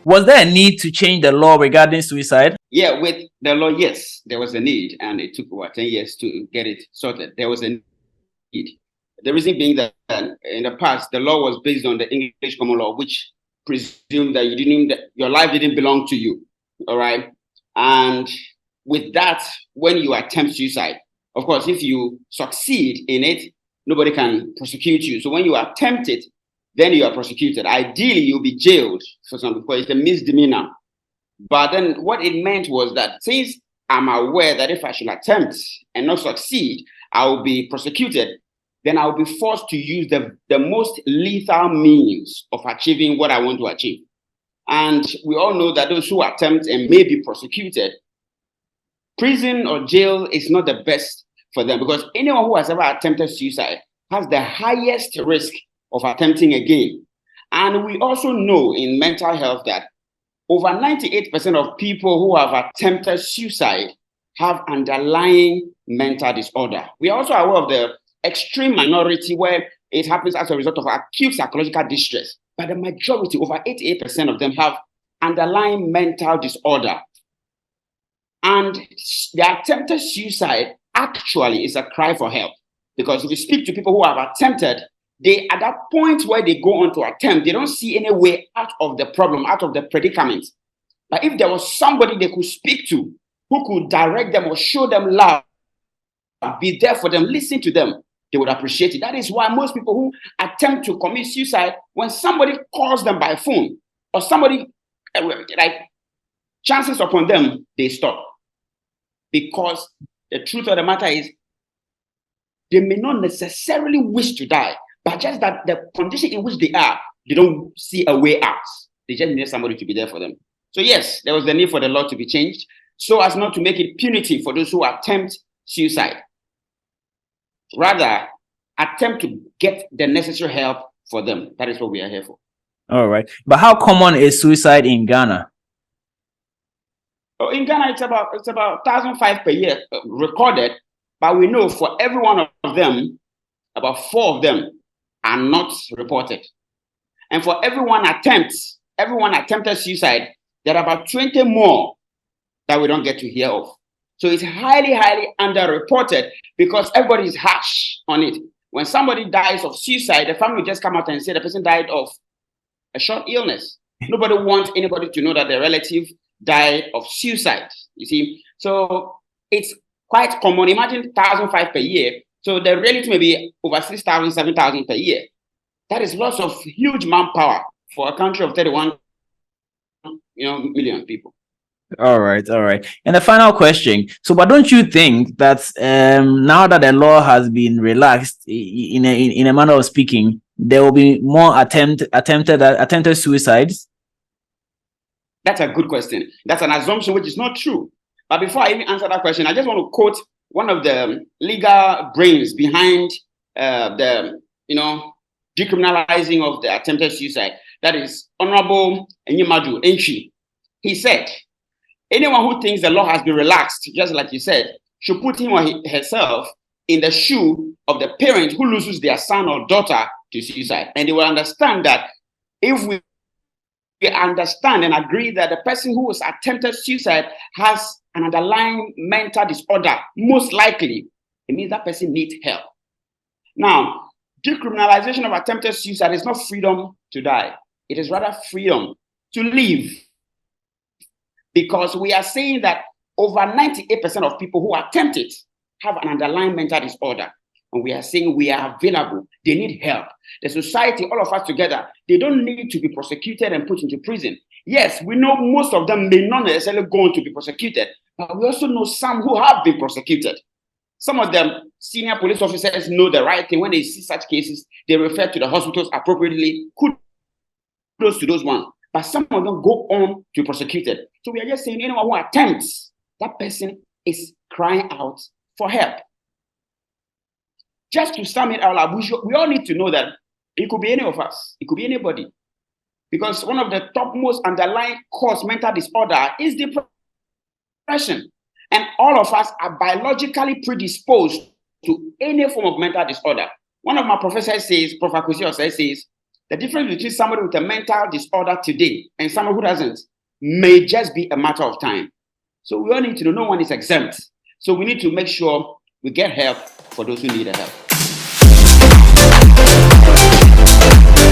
Was there a need to change the law regarding suicide? Yeah, with the law, yes, there was a need, and it took 10 years to get it sorted. There was a need. The reason being that in the past, the law was based on the English common law, which presumed that your life didn't belong to you. All right. And with that, when you attempt suicide, of course, if you succeed in it, nobody can prosecute you. So when you attempt it, then you are prosecuted. Ideally, you'll be jailed for something because it's a misdemeanor. But then what it meant was that since I'm aware that if I should attempt and not succeed, I will be prosecuted, then I'll be forced to use the most lethal means of achieving what I want to achieve. And we all know that those who attempt and may be prosecuted, prison or jail is not the best for them, because anyone who has ever attempted suicide has the highest risk of attempting again. And we also know in mental health that over 98% of people who have attempted suicide have underlying mental disorder. We are also aware of the extreme minority where it happens as a result of acute psychological distress. But the majority, over 88% of them, have underlying mental disorder. And the attempted suicide actually is a cry for help. Because if you speak to people who have attempted, they, at that point where they go on to attempt, they don't see any way out of the problem, out of the predicament. But if there was somebody they could speak to, who could direct them or show them love, be there for them, listen to them, they would appreciate it. That is why most people who attempt to commit suicide, when somebody calls them by phone or somebody chances upon them, they stop. Because the truth of the matter is, they may not necessarily wish to die, but just that the condition in which they are, they don't see a way out. They just need somebody to be there for them. So yes, there was the need for the law to be changed so as not to make it punitive for those who attempt suicide. Rather, attempt to get the necessary help for them. That is what we are here for. All right. But how common is suicide in Ghana? In Ghana, it's about 1,005 per year recorded, but we know for every one of them, about 4 of them are not reported. And for everyone attempted suicide, there are about 20 more that we don't get to hear of. So it's highly, highly underreported because everybody is harsh on it. When somebody dies of suicide, the family just come out and say the person died of a short illness. Nobody wants anybody to know that their relative died of suicide, you see. So it's quite common. Imagine 1,005 per year. So the relative may be over 6,000, 7,000 per year. That is lots of huge manpower for a country of 31 million people. All right. And the final question. So, but don't you think that now that the law has been relaxed, in a manner of speaking, there will be more attempted suicides? That's a good question. That's an assumption which is not true. But before I even answer that question, I just want to quote one of the legal brains behind the decriminalizing of the attempted suicide. That is Honorable Enyimadu Enchi. He said, anyone who thinks the law has been relaxed, just like you said, should put him or herself in the shoe of the parent who loses their son or daughter to suicide. And they will understand that if we understand and agree that the person who was attempted suicide has an underlying mental disorder, most likely, it means that person needs help. Now, decriminalization of attempted suicide is not freedom to die. It is rather freedom to live. Because we are saying that over 98% of people who attempt it have an underlying mental disorder. And we are saying we are available. They need help. The society, all of us together, they don't need to be prosecuted and put into prison. Yes, we know most of them may not necessarily go on to be prosecuted, but we also know some who have been prosecuted. Some of them, senior police officers, know the right thing. When they see such cases, they refer to the hospitals appropriately. Kudos to those ones. But some of them go on to be prosecuted. So we are just saying anyone who attempts, that person is crying out for help. Just to sum it all up, we all need to know that it could be any of us. It could be anybody. Because one of the topmost underlying cause mental disorder is depression. And all of us are biologically predisposed to any form of mental disorder. One of my professors says, Professor Kusi says, The difference between somebody with a mental disorder today and someone who doesn't may just be a matter of time. So we all need to know no one is exempt. So we need to make sure we get help for those who need help.